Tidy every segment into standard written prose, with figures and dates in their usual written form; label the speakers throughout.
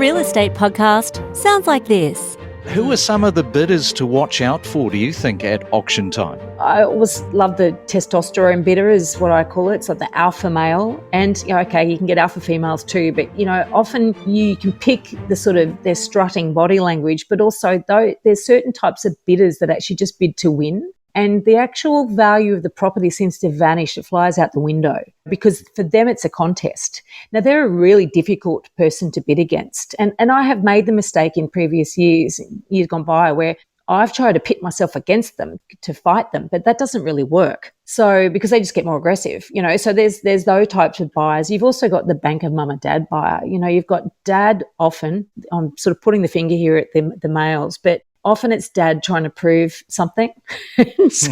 Speaker 1: Real Estate Podcast sounds like this.
Speaker 2: Who are some of the bidders to watch out for, do you think, at auction time?
Speaker 3: I always love the testosterone bidder is what I call it. It's like the alpha male. And, okay, you can get alpha females too, but, often you can pick the sort of their strutting body language, but also there's certain types of bidders that actually just bid to win. And the actual value of the property seems to vanish. It flies out the window because for them, it's a contest. Now, they're a really difficult person to bid against. And I have made the mistake in previous years gone by, where I've tried to pit myself against them to fight them, but that doesn't really work. So, because they just get more aggressive, so there's those types of buyers. You've also got the bank of mum and dad buyer. You've got dad often, I'm sort of putting the finger here at the males, but often it's dad trying to prove something. So,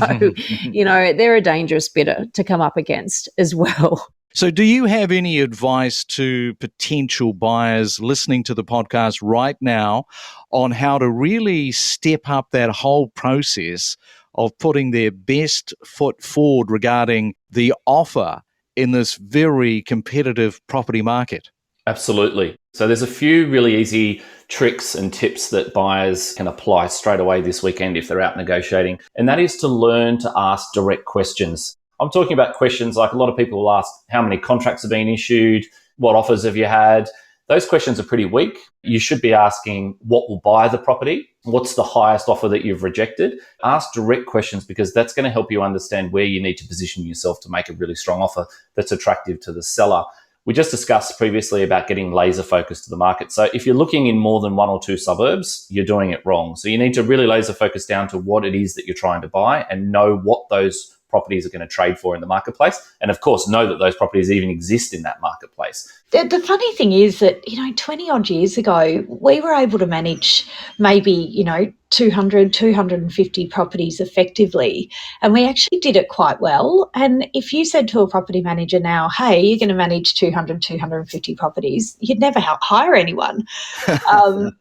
Speaker 3: they're a dangerous bidder to come up against as well.
Speaker 2: So do you have any advice to potential buyers listening to the podcast right now on how to really step up that whole process of putting their best foot forward regarding the offer in this very competitive property market?
Speaker 4: Absolutely. So there's a few really easy tricks and tips that buyers can apply straight away this weekend if they're out negotiating. And that is to learn to ask direct questions. I'm talking about questions like a lot of people will ask, how many contracts have been issued? What offers have you had? Those questions are pretty weak. You should be asking, what will buy the property? What's the highest offer that you've rejected? Ask direct questions because that's going to help you understand where you need to position yourself to make a really strong offer that's attractive to the seller. We just discussed previously about getting laser focused to the market. So if you're looking in more than one or two suburbs, you're doing it wrong. So you need to really laser focus down to what it is that you're trying to buy and know what those properties are going to trade for in the marketplace. And of course, know that those properties even exist in that marketplace.
Speaker 5: The funny thing is that, 20 odd years ago, we were able to manage maybe, 200, 250 properties effectively. And we actually did it quite well. And if you said to a property manager now, hey, you're going to manage 200, 250 properties, you'd never hire anyone.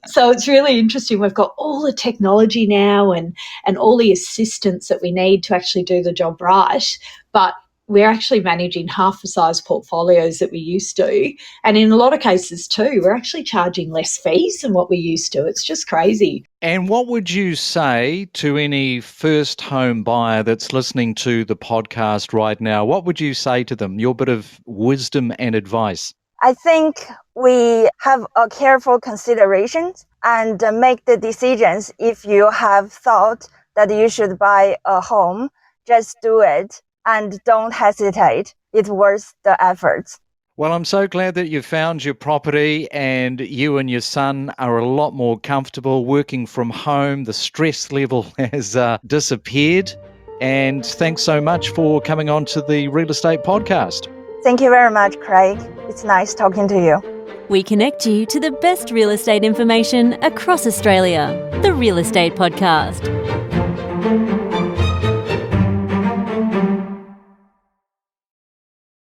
Speaker 5: So it's really interesting. We've got all the technology now and all the assistance that we need to actually do the job right. But we're actually managing half the size portfolios that we used to. And in a lot of cases too, we're actually charging less fees than what we used to. It's just crazy.
Speaker 2: And what would you say to any first home buyer that's listening to the podcast right now? What would you say to them? Your bit of wisdom and advice.
Speaker 6: I think we have a careful consideration and make the decisions. If you have thought that you should buy a home, just do it. And don't hesitate. It's worth the effort.
Speaker 2: Well, I'm so glad that you found your property and you and your son are a lot more comfortable working from home. The stress level has disappeared. And thanks so much for coming on to the Real Estate Podcast.
Speaker 6: Thank you very much, Craig. It's nice talking to you.
Speaker 1: We connect you to the best real estate information across Australia. The Real Estate Podcast.